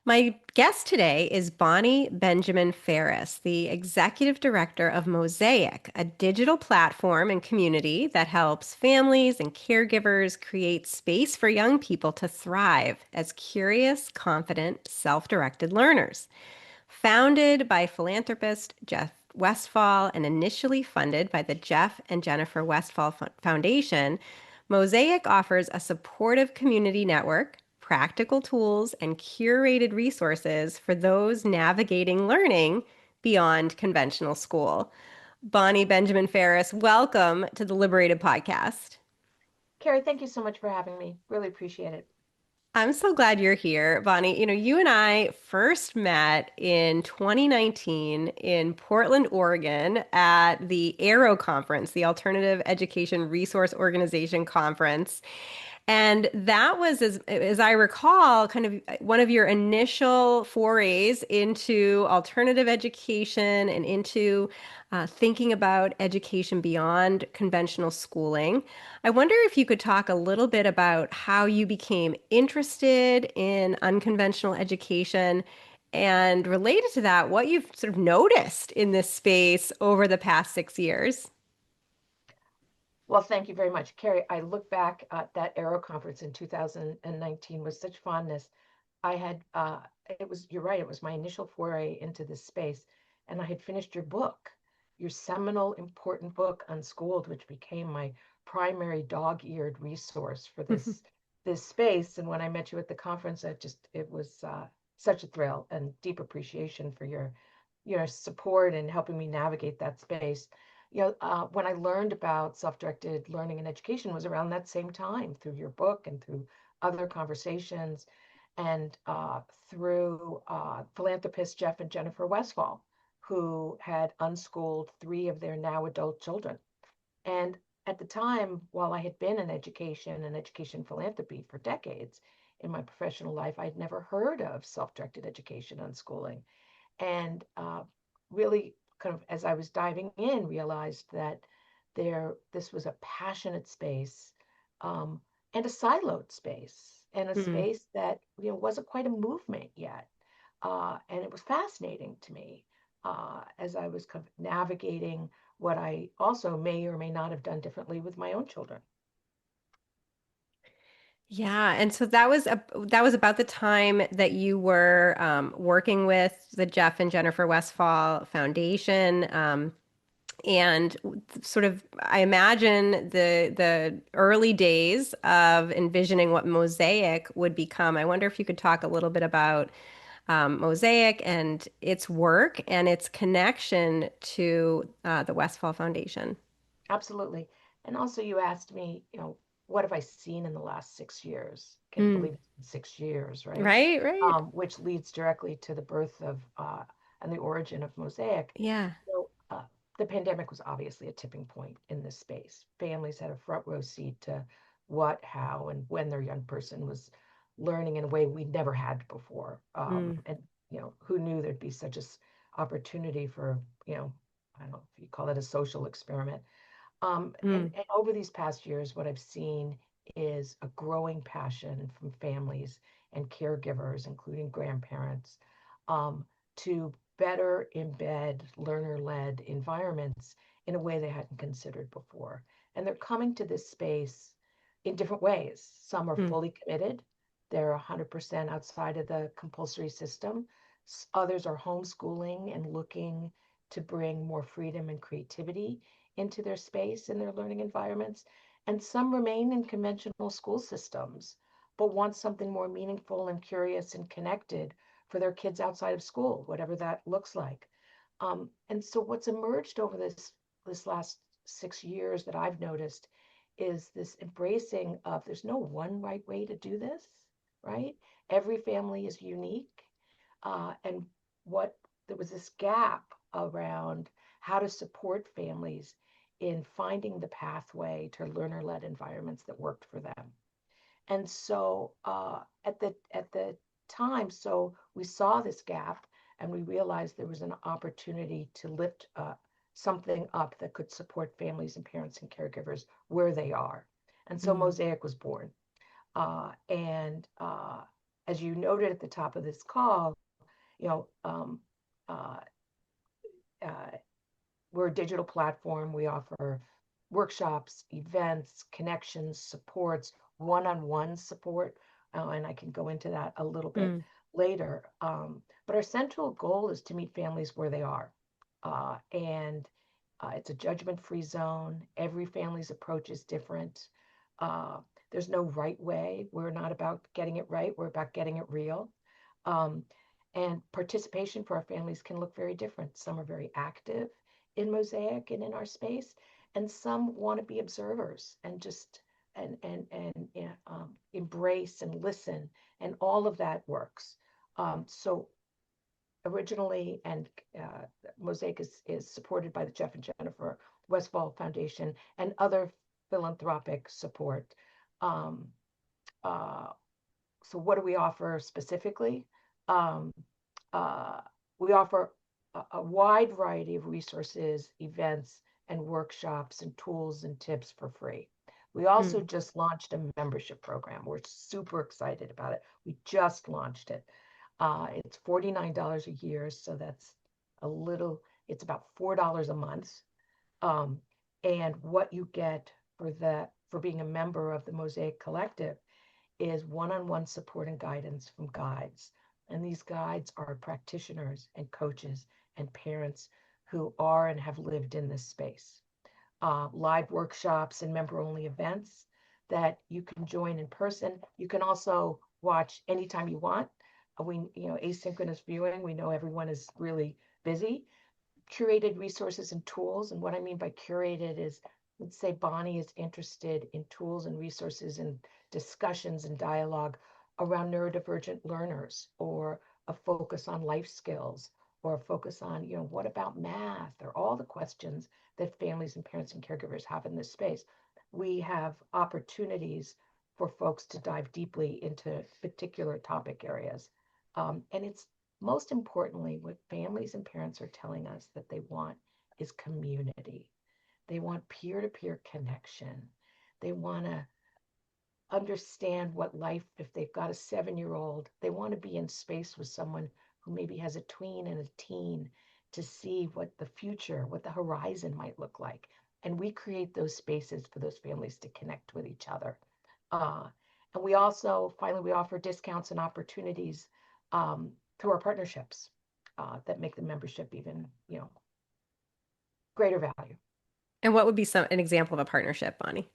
My guest today is Bonnie Benjamin-Phariss, the Executive Director of Mosaic, a digital platform and community that helps families and caregivers create space for young people to thrive as curious, confident, self-directed learners. Founded by philanthropist Jeff Westphal and initially funded by the Jeff and Jenifer Westphal Foundation, Mosaic offers a supportive community network, practical tools, and curated resources for those navigating learning beyond conventional school. Bonnie Benjamin-Phariss, welcome to the Liberated podcast. Kerry, thank you so much for having me. Really appreciate it. I'm so glad you're here, Bonnie. You and I first met in 2019 in Portland, Oregon at the AERO conference, the Alternative Education Resource Organization conference. And that was, as I recall, kind of one of your initial forays into alternative education and into thinking about education beyond conventional schooling. I wonder if you could talk a little bit about how you became interested in unconventional education and related to that, what you've sort of noticed in this space over the past 6 years. Well, thank you very much. Kerry, I look back at that AERO conference in 2019 with such fondness. I had, you're right, it was my initial foray into this space. And I had finished your book, your seminal, important book, Unschooled, which became my primary dog-eared resource for this space. And when I met you at the conference, it was such a thrill and deep appreciation for your support and helping me navigate that space. When I learned about self-directed learning and education was around that same time through your book and through other conversations and through philanthropist Jeff and Jenifer Westphal, who had unschooled three of their now adult children. And at the time, while I had been in education and education philanthropy for decades in my professional life, I'd never heard of self-directed education unschooling. And really kind of as I was diving in, realized that this was a passionate space and a siloed space and a Hmm. space that wasn't quite a movement yet. And it was fascinating to me as I was kind of navigating what I also may or may not have done differently with my own children. Yeah, and so that was about the time that you were working with the Jeff and Jennifer Westphal Foundation, and sort of I imagine the early days of envisioning what Mosaic would become. I wonder if you could talk a little bit about Mosaic and its work and its connection to the Westphal Foundation. Absolutely. And also, you asked me, what have I seen in the last 6 years? Can't Mm. believe it's been 6 years, right? Right, right. Which leads directly to the birth of and the origin of Mosaic. Yeah. So, the pandemic was obviously a tipping point in this space. Families had a front row seat to what, how, and when their young person was learning in a way we'd never had before. Mm. And, who knew there'd be such an opportunity for, I don't know if you call it a social experiment. Mm. And over these past years, what I've seen is a growing passion from families and caregivers, including grandparents, to better embed learner-led environments in a way they hadn't considered before. And they're coming to this space in different ways. Some are Mm. fully committed. They're 100% outside of the compulsory system. Others are homeschooling and looking to bring more freedom and creativity into their space and their learning environments. And some remain in conventional school systems, but want something more meaningful and curious and connected for their kids outside of school, whatever that looks like. And so what's emerged over this last 6 years that I've noticed is this embracing of there's no one right way to do this, right? Every family is unique. And what there was this gap around how to support families in finding the pathway to learner-led environments that worked for them. And so at the time, so we saw this gap and we realized there was an opportunity to lift something up that could support families and parents and caregivers where they are. And so Mm. Mosaic was born. And as you noted at the top of this call, you know, uh, uh, we're a digital platform. We offer workshops, events, connections, supports, one-on-one support, and I can go into that a little bit Mm. later. But our central goal is to meet families where they are. And it's a judgment-free zone. Every family's approach is different. Uh, there's no right way. We're not about getting it right. We're about getting it real. Um, and participation for our families can look very different. Some are very active in Mosaic and in our space, and some want to be observers and just embrace and listen, and all of that works. So originally, and Mosaic is supported by the Jeff and Jenifer Westphal Foundation and other philanthropic support. Um, uh, so what do we offer specifically? Um, uh, we offer a wide variety of resources, events, and workshops and tools and tips for free. We also Mm. just launched a membership program. We're super excited about it. We just launched it. It's $49 a year, so that's it's about $4 a month. Um, and what you get for being a member of the Mosaic Collective is one-on-one support and guidance from guides. And these guides are practitioners and coaches and parents who are and have lived in this space. Live workshops and member-only events that you can join in person. You can also watch anytime you want. Asynchronous viewing, we know everyone is really busy. Curated resources and tools. And what I mean by curated is, let's say Bonnie is interested in tools and resources and discussions and dialogue around neurodivergent learners, or a focus on life skills, or a focus on, what about math, or all the questions that families and parents and caregivers have in this space. We have opportunities for folks to dive deeply into particular topic areas. And it's most importantly, what families and parents are telling us that they want is community. They want peer-to-peer connection. They want to understand what life, if they've got a 7-year-old, they want to be in space with someone who maybe has a tween and a teen, to see what the future, what the horizon might look like. And we create those spaces for those families to connect with each other. Uh, and we also, finally, we offer discounts and opportunities through our partnerships that make the membership even, greater value. And what would be an example of a partnership, Bonnie?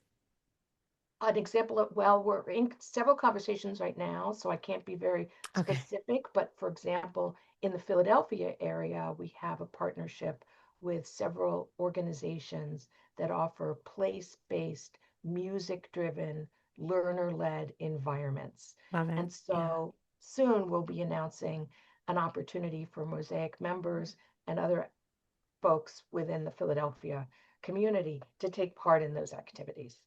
An example of, well, we're in several conversations right now, so I can't be very Okay. specific, but for example, in the Philadelphia area, we have a partnership with several organizations that offer place-based, music-driven, learner-led environments. Love it. And Yeah. so soon we'll be announcing an opportunity for Mosaic members and other folks within the Philadelphia community to take part in those activities.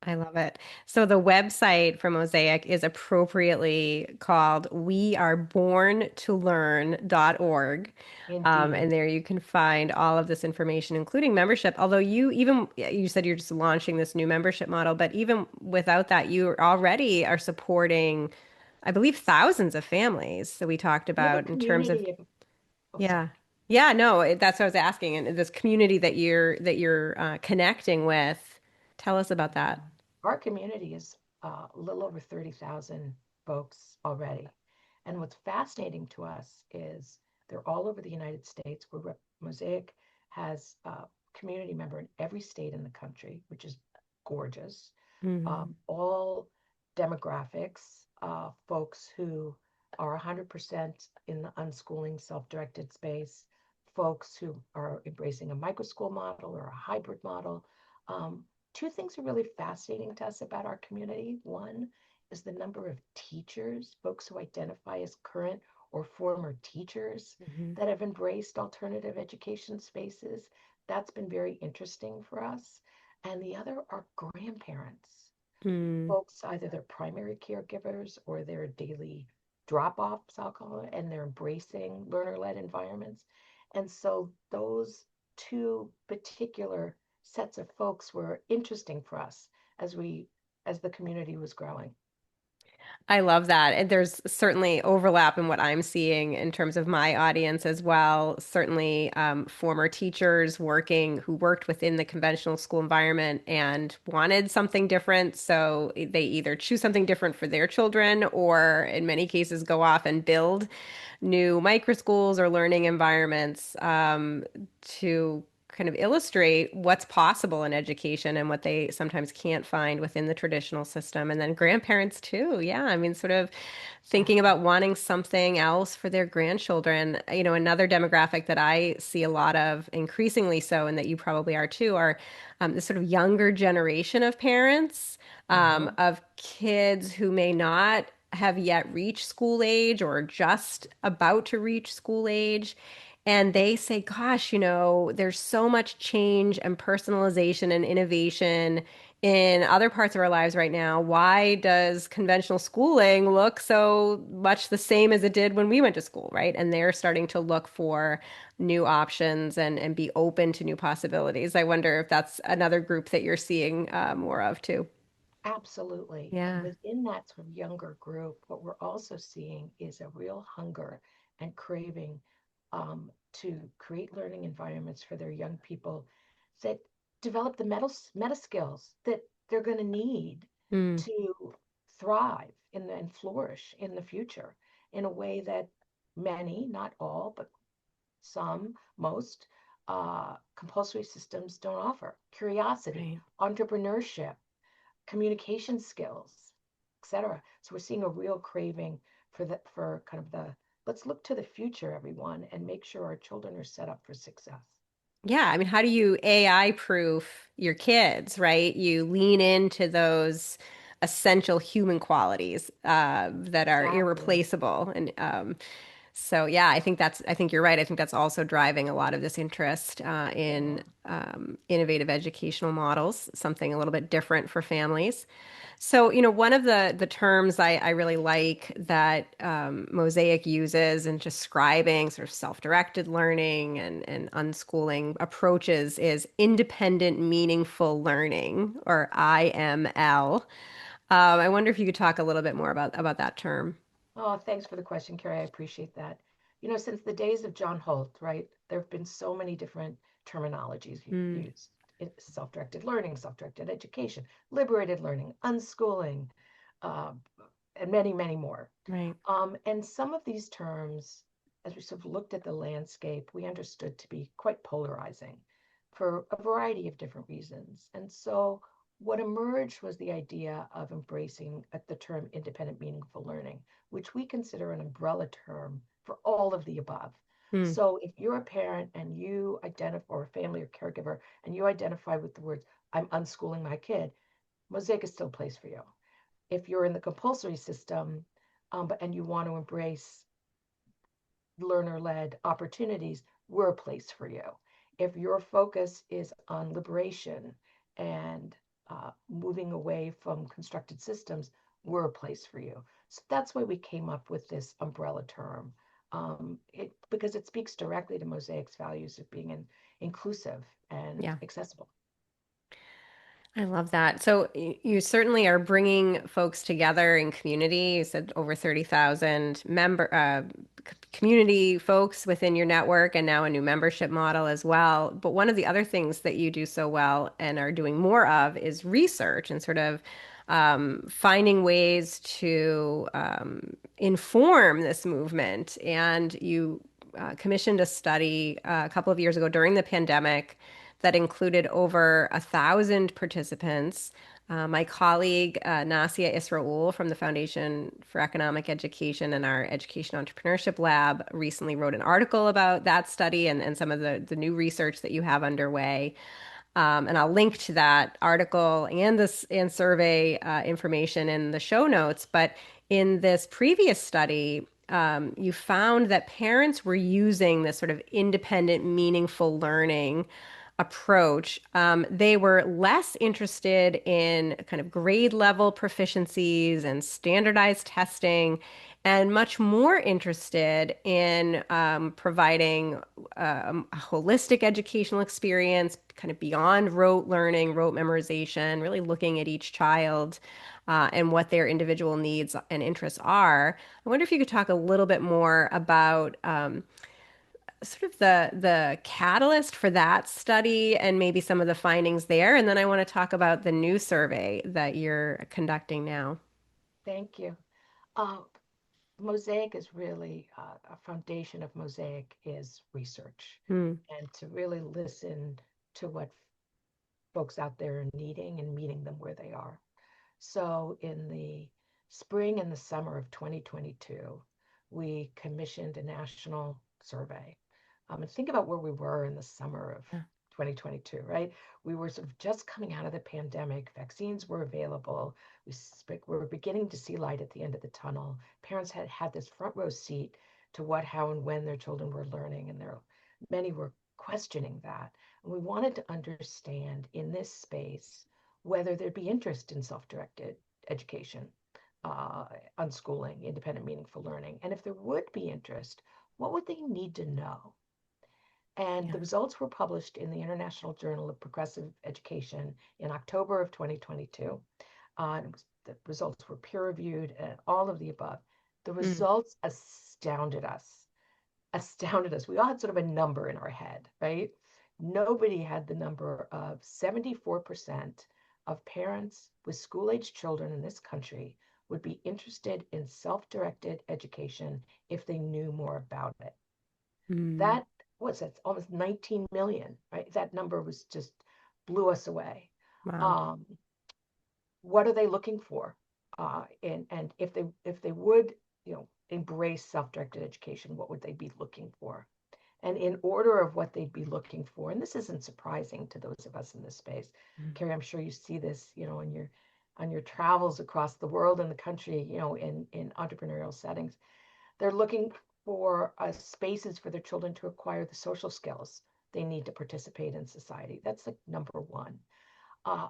I love it. So the website for Mosaic is appropriately called weareborntolearn.org. Indeed. And there you can find all of this information, including membership. Although you said you're just launching this new membership model, but even without that, you already are supporting, I believe, thousands of families that we talked We have a about in terms of, community of, oh, yeah. sorry. Yeah, no, that's what I was asking. And this community that you're connecting with, tell us about that. Our community is a little over 30,000 folks already. And what's fascinating to us is they're all over the United States. Mosaic has a community member in every state in the country, which is gorgeous. Mhm. All demographics, folks who are 100% in the unschooling, self-directed space, folks who are embracing a microschool model or a hybrid model. Um, Two things are really fascinating to us about our community. One is the number of teachers, folks who identify as current or former teachers, Mhm. that have embraced alternative education spaces. That's been very interesting for us. And the other are grandparents, Mm. folks, either they're primary caregivers or they're daily drop-offs, I'll call it, and they're embracing learner-led environments. And so those two particular sets of folks were interesting for us as the community was growing. I love that. And there's certainly overlap in what I'm seeing in terms of my audience as well. Certainly, former teachers who worked within the conventional school environment and wanted something different. So they either choose something different for their children or, in many cases, go off and build new micro schools or learning environments to kind of illustrate what's possible in education and what they sometimes can't find within the traditional system. And then grandparents too. Yeah, I mean, sort of thinking Exactly. about wanting something else for their grandchildren. Another demographic that I see a lot of, increasingly so, and that you probably are too, are this sort of younger generation of parents, Hmm. of kids who may not have yet reached school age or just about to reach school age. And they say, gosh, there's so much change and personalization and innovation in other parts of our lives right now. Why does conventional schooling look so much the same as it did when we went to school, right? And they're starting to look for new options and be open to new possibilities. I wonder if that's another group that you're seeing more of too. Absolutely. And Yeah. within that sort of younger group, what we're also seeing is a real hunger and craving to create learning environments for their young people that develop the meta skills that they're going to need Mm, to thrive and flourish in the future in a way that many, not all, but some, most compulsory systems don't offer. Curiosity, right. entrepreneurship, communication skills, etc. So we're seeing a real craving for kind of the let's look to the future, everyone, and make sure our children are set up for success. Yeah, I mean, how do you AI proof your kids, right? You lean into those essential human qualities that are Exactly. irreplaceable. And so, yeah, I think you're right. I think that's also driving a lot of this interest Yeah. in innovative educational models, something a little bit different for families. So, one of the terms I really like that Mosaic uses in describing sort of self-directed learning and unschooling approaches is independent meaningful learning, or IML. I wonder if you could talk a little bit more about that term. Oh, thanks for the question, Carrie. I appreciate that. Since the days of John Holt, right, there have been so many different terminologies Mm, used. Self-directed learning, self-directed education, liberated learning, unschooling, uh, and many, many more. right. And some of these terms, as we sort of looked at the landscape, we understood to be quite polarizing for a variety of different reasons. And so what emerged was the idea of embracing the term independent meaningful learning, which we consider an umbrella term for all of the above. Mm, So if you're a parent and you identify, or a family or caregiver, and you identify with the words, I'm unschooling my kid, Mosaic is still a place for you. If you're in the compulsory system, and you want to embrace learner-led opportunities, we're a place for you. If your focus is on liberation and moving away from constructed systems, we're a place for you. So that's why we came up with this umbrella term, because it speaks directly to Mosaic's values of being inclusive and yeah. accessible. I love that. So you certainly are bringing folks together in community. You said over 30,000 community folks within your network and now a new membership model as well. But one of the other things that you do so well and are doing more of is research and sort of finding ways to inform this movement. And you commissioned a study a couple of years ago during the pandemic that included over 1,000 participants. My colleague, Nasia Israel from the Foundation for Economic Education and our Education Entrepreneurship Lab recently wrote an article about that study and some of the new research that you have underway. And I'll link to that article and survey information in the show notes. But in this previous study, you found that parents were using this sort of independent, meaningful learning approach, they were less interested in kind of grade level proficiencies and standardized testing, and much more interested in providing a holistic educational experience, kind of beyond rote learning, rote memorization, really looking at each child and what their individual needs and interests are. I wonder if you could talk a little bit more about sort of the catalyst for that study and maybe some of the findings there. And then I want to talk about the new survey that you're conducting now. Thank you. Uh, Mosaic is really a foundation of Mosaic is research Hmm. and to really listen to what folks out there are needing and meeting them where they are. So in the spring and the summer of 2022, we commissioned a national survey. And think about where we were in the summer of Yeah. 2022, right? We were sort of just coming out of the pandemic. Vaccines were available. We were beginning to see light at the end of the tunnel. Parents had had this front row seat to what, how, and when their children were learning, and many were questioning that. And we wanted to understand in this space whether there'd be interest in self-directed education, unschooling, independent, meaningful learning. And if there would be interest, what would they need to know? And the Yeah. results were published in the International Journal of Progressive Education in October of 2022. The results were peer reviewed and all of the above. The Hmm. results astounded us. Astounded us. We all had sort of a number in our head, right? Nobody had the number of 74% of parents with school age children in this country would be interested in self directed education if they knew more about it. Hmm. That was it, almost 19 million, right? That number was just blew us away. Wow. Um, what are they looking for? And if they would, embrace self-directed education, what would they be looking for? And in order of what they'd be looking for, and this isn't surprising to those of us in this space, Hmm. Kerry, I'm sure you see this, in your on your travels across the world and the country, in entrepreneurial settings. They're looking for spaces for their children to acquire the social skills they need to participate in society. That's like number one. Uh,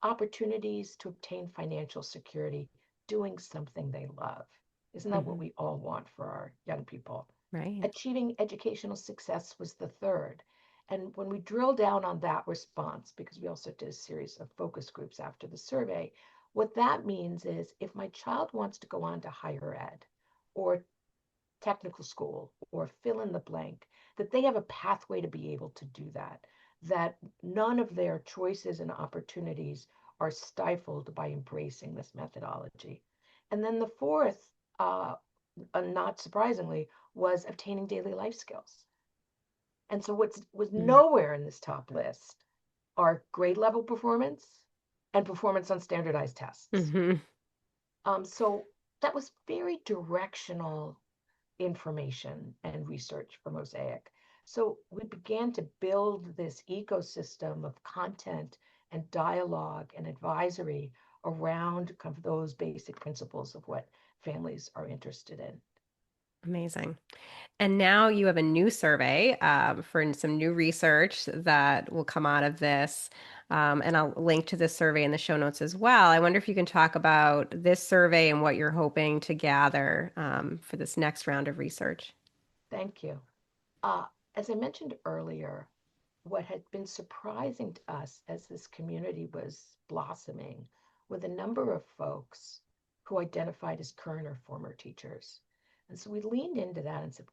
Opportunities to obtain financial security doing something they love. Isn't that what Hmm. we all want for our young people? Right. Achieving educational success was the third. And when we drill down on that response, because we also did a series of focus groups after the survey, what that means is if my child wants to go on to higher ed or technical school or fill in the blank, that they have a pathway to be able to do that, that none of their choices and opportunities are stifled by embracing this methodology. And then the fourth, not surprisingly, was obtaining daily life skills. And so what was Hmm. nowhere in this top list are grade level performance and performance on standardized tests. Hmm. So that was very directional information and research for Mosaic. So we began to build this ecosystem of content and dialogue and advisory around kind of those basic principles of what families are interested in. Amazing. And now you have a new survey for some new research that will come out of this. And I'll link to this survey in the show notes as well. I wonder if you can talk about this survey and what you're hoping to gather for this next round of research. Thank you. Uh, as I mentioned earlier, what had been surprising to us as this community was blossoming were the number of folks who identified as current or former teachers. And so we leaned into that and said,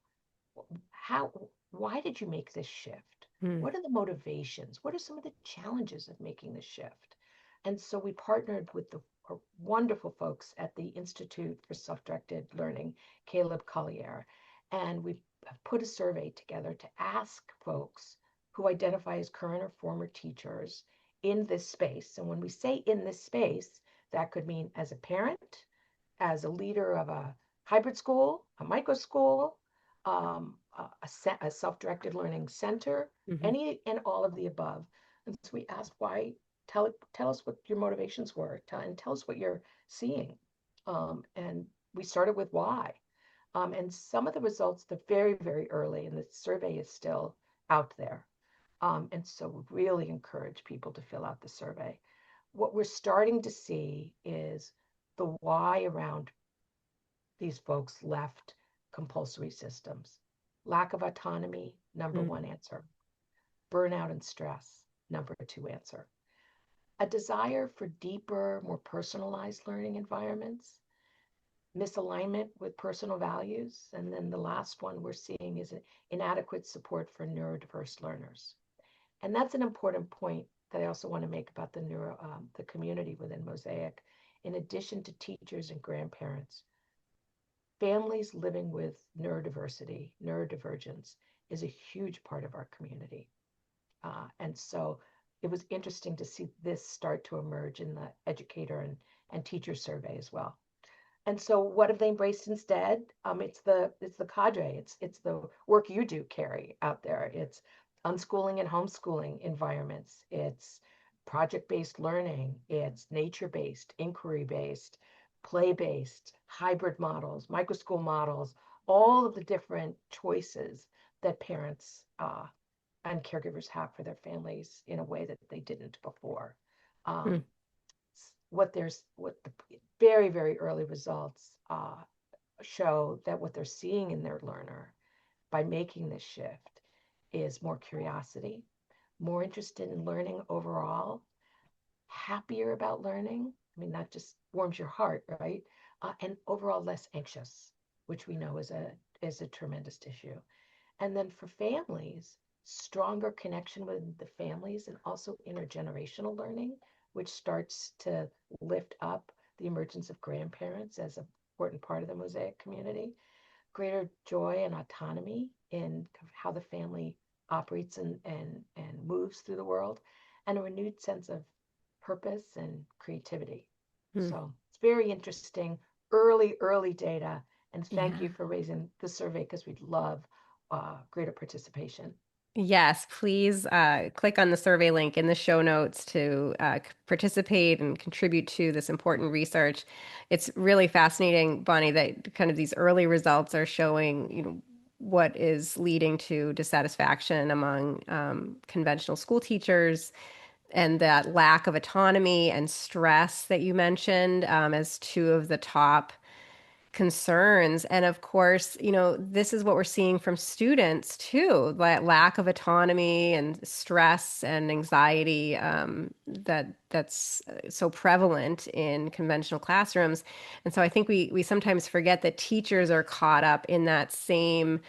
how, why did you make this shift? Hmm. What are the motivations? What are some of the challenges of making this shift? And so we partnered with the wonderful folks at the Institute for Self-Directed Learning, Caleb Collier, and we put a survey together to ask folks who identify as current or former teachers in this space. And when we say in this space, that could mean as a parent, as a leader of a hybrid school, a micro school, a self-directed learning center, Hmm. any and all of the above. And so we asked why, tell us what your motivations were, and tell us what you're seeing. And we started with why. And some of the results, they're very, very early, and the survey is still out there. And so we really encourage people to fill out the survey. What we're starting to see is the why around these folks left compulsory systems. Lack of autonomy, number Mm, one answer. Burnout and stress, number two answer. A desire for deeper, more personalized learning environments, misalignment with personal values. And then the last one we're seeing is inadequate support for neurodiverse learners. And that's an important point that I also want to make about the community within Mosaic. In addition to teachers and grandparents, families living with neurodiversity, neurodivergence is a huge part of our community. And so it was interesting to see this start to emerge in the educator and teacher survey as well. And so what have they embraced instead? It's the cadre. It's the work you do, Kerry, out there. It's unschooling and homeschooling environments. It's project-based learning. It's nature-based, inquiry-based, play-based, hybrid models, microschool models, all of the different choices that parents and caregivers have for their families in a way that they didn't before. mm, Um, what the very, very early results show that what they're seeing in their learner by making this shift is more curiosity, more interested in learning overall, happier about learning. I mean, that just warms your heart, right? And overall less anxious, which we know is a tremendous issue. And then for families, stronger connection with the families and also intergenerational learning, which starts to lift up the emergence of grandparents as an important part of the Mosaic community, greater joy and autonomy in how the family operates and moves through the world, and a renewed sense of purpose and creativity. mm. So it's very interesting, early data. And thank you Yeah. for raising the survey because we'd love greater participation. Yes, please click on the survey link in the show notes to participate and contribute to this important research. It's really fascinating, Bonnie, that kind of these early results are showing, what is leading to dissatisfaction among conventional school teachers and that lack of autonomy and stress that you mentioned as two of the top concerns. And of course, this is what we're seeing from students too, that lack of autonomy and stress and anxiety that's so prevalent in conventional classrooms. And so I think we sometimes forget that teachers are caught up in that same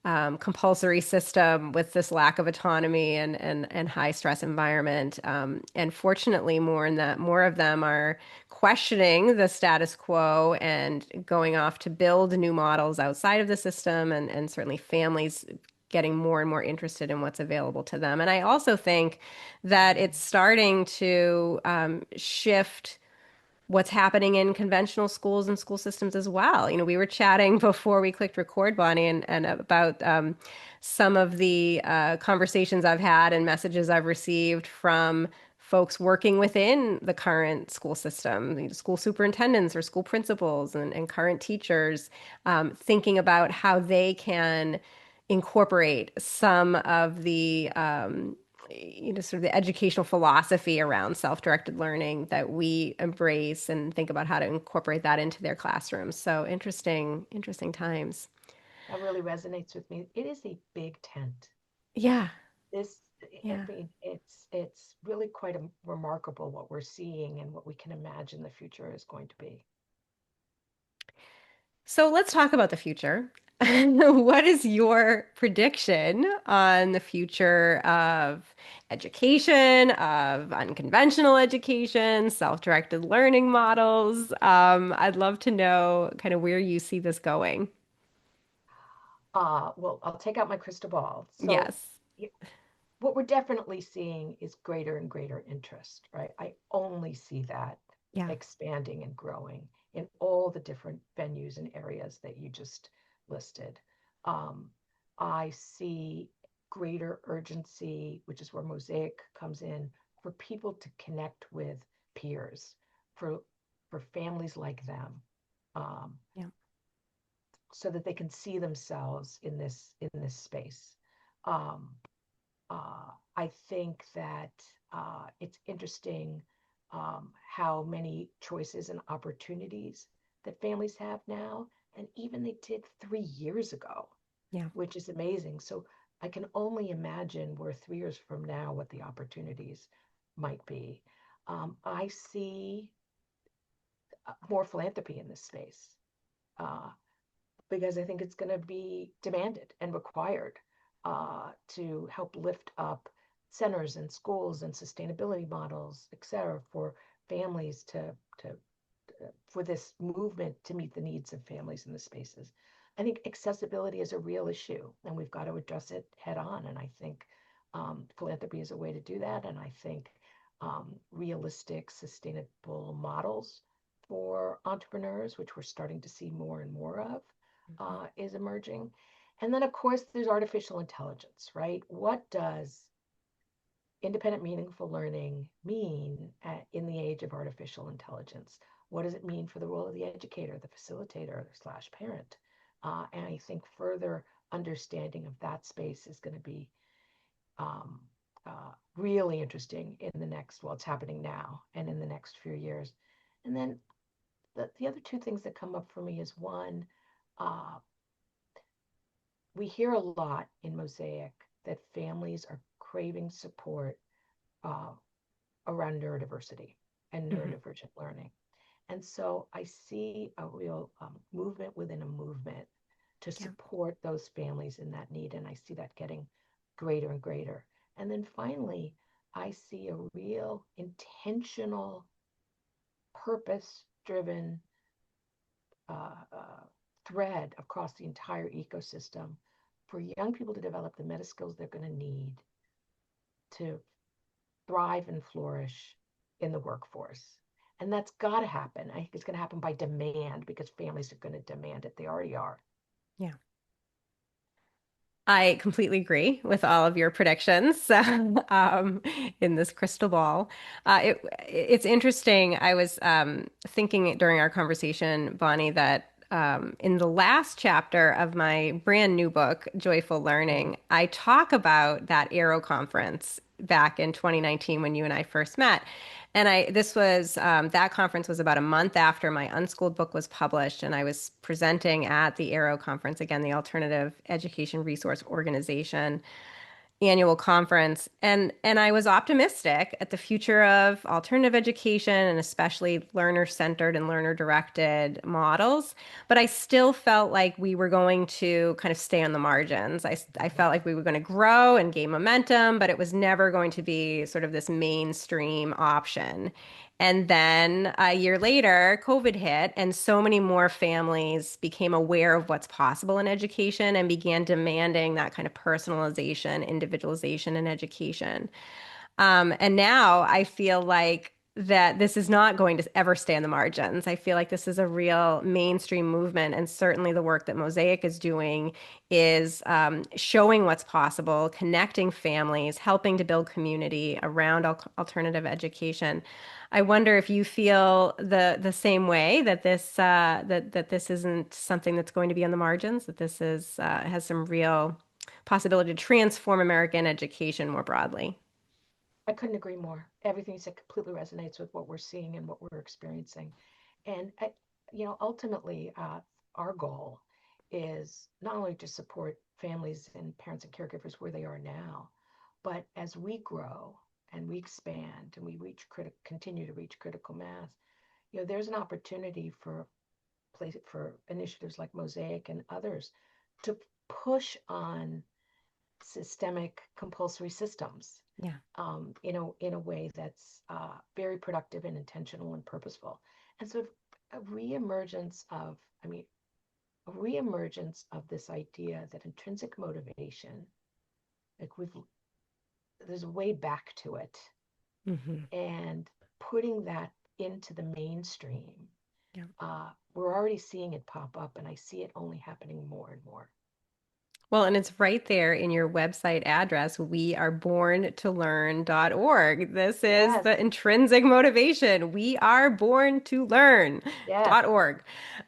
compulsory system with this lack of autonomy and high stress environment. And fortunately, more of them are questioning the status quo and going off to build new models outside of the system, and certainly families getting more and more interested in what's available to them. And I also think that it's starting to shift what's happening in conventional schools and school systems as well. We were chatting before we clicked record, Bonnie, and about some of the conversations I've had and messages I've received from folks working within the current school system, school superintendents or school principals and current teachers, thinking about how they can incorporate some of the sort of the educational philosophy around self-directed learning that we embrace and think about how to incorporate that into their classrooms. So interesting times. That really resonates with me. It is a big tent. Yeah, This, I yeah. mean, it's really quite remarkable what we're seeing and what we can imagine the future is going to be. So let's talk about the future. What is your prediction on the future of education, of unconventional education, self-directed learning models? I'd love to know kind of where you see this going. Well, I'll take out my crystal ball. So Yes. what we're definitely seeing is greater and greater interest, right? I only see that Yeah. expanding and growing in all the different venues and areas that you just listed. Um, I see greater urgency, which is where Mosaic comes in, for people to connect with peers, for for families like them, um, Yeah. so that they can see themselves in this space. Um, I think that it's interesting how many choices and opportunities that families have now, and even they did 3 years ago, Yeah. which is amazing. So I can only imagine where 3 years from now what the opportunities might be. I see more philanthropy in this space uh, because I think it's going to be demanded and required to help lift up centers and schools and sustainability models, et cetera, for families to for this movement to meet the needs of families in the spaces. I think accessibility is a real issue, and we've got to address it head on. And I think philanthropy is a way to do that. And I think realistic, sustainable models for entrepreneurs, which we're starting to see more and more of, is emerging. And then, of course, there's artificial intelligence, right? What does independent, meaningful learning mean in the age of artificial intelligence? What does it mean for the role of the educator, the facilitator, slash parent? And I think further understanding of that space is going to be um, really interesting in the next, well, it's happening now and in the next few years. And then the other two things that come up for me is one, uh, we hear a lot in Mosaic that families are craving support uh, around neurodiversity and Hmm. neurodivergent learning. And so I see a real movement within a movement to Yeah. support those families in that need. And I see that getting greater and greater. And then finally, I see a real intentional, purpose driven thread across the entire ecosystem for young people to develop the meta skills they're going to need to thrive and flourish in the workforce. And that's got to happen. I think it's going to happen by demand because families are going to demand it. They already are. Yeah. I completely agree with all of your predictions in this crystal ball. It's interesting. I was thinking during our conversation, Bonnie, that in the last chapter of my brand new book, Joyful Learning, I talk about that Arrow conference back in 2019 when you and I first met. And this was, that conference was about a month after my Unschooled book was published, and I was presenting at the Arrow conference, again, the Alternative Education Resource Organization annual conference, and I was optimistic at the future of alternative education and especially learner-centered and learner-directed models, but I still felt like we were going to kind of stay on the margins. I felt like we were going to grow and gain momentum, but it was never going to be sort of this mainstream option. And then a year later, COVID hit, and so many more families became aware of what's possible in education and began demanding that kind of personalization, individualization in education. And now I feel like that this is not going to ever stay on the margins. I feel like this is a real mainstream movement, and certainly the work that Mosaic is doing is showing what's possible, connecting families, helping to build community around alternative education. I wonder if you feel the same way that this isn't something that's going to be on the margins, that this is has some real possibility to transform American education more broadly. I couldn't agree more. Everything you said completely resonates with what we're seeing and what we're experiencing. And, ultimately, our goal is not only to support families and parents and caregivers where they are now, but as we grow and we expand and we continue to reach critical mass, there's an opportunity for initiatives like Mosaic and others to push on systemic compulsory systems Yeah. in a way that's very productive and intentional and purposeful. And so a reemergence of, I mean, a reemergence of this idea that intrinsic motivation, like there's a way back to it, Hmm. and putting that into the mainstream. Yeah. We're already seeing it pop up, and I see it only happening more and more. Well, and it's right there in your website address, weareborntolearn.org. This is Yes, the intrinsic motivation. We are born to yes. learn.org.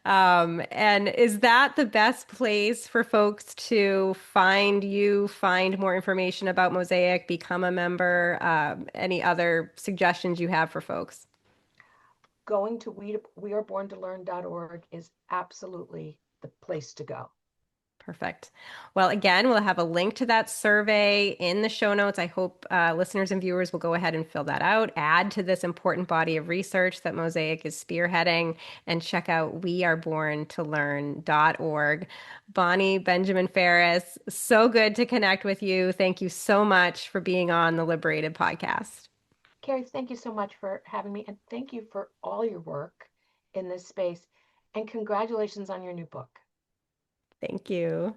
And is that the best place for folks to find you, find more information about Mosaic, become a member? Any other suggestions you have for folks? Going to weareborntolearn.org is absolutely the place to go. Perfect. Well, again, we'll have a link to that survey in the show notes. I hope listeners and viewers will go ahead and fill that out, add to this important body of research that Mosaic is spearheading, and check out weareborntolearn.org. Bonnie Benjamin-Phariss, so good to connect with you. Thank you so much for being on the LiberatED podcast. Kerry, thank you so much for having me, and thank you for all your work in this space. And congratulations on your new book. Thank you.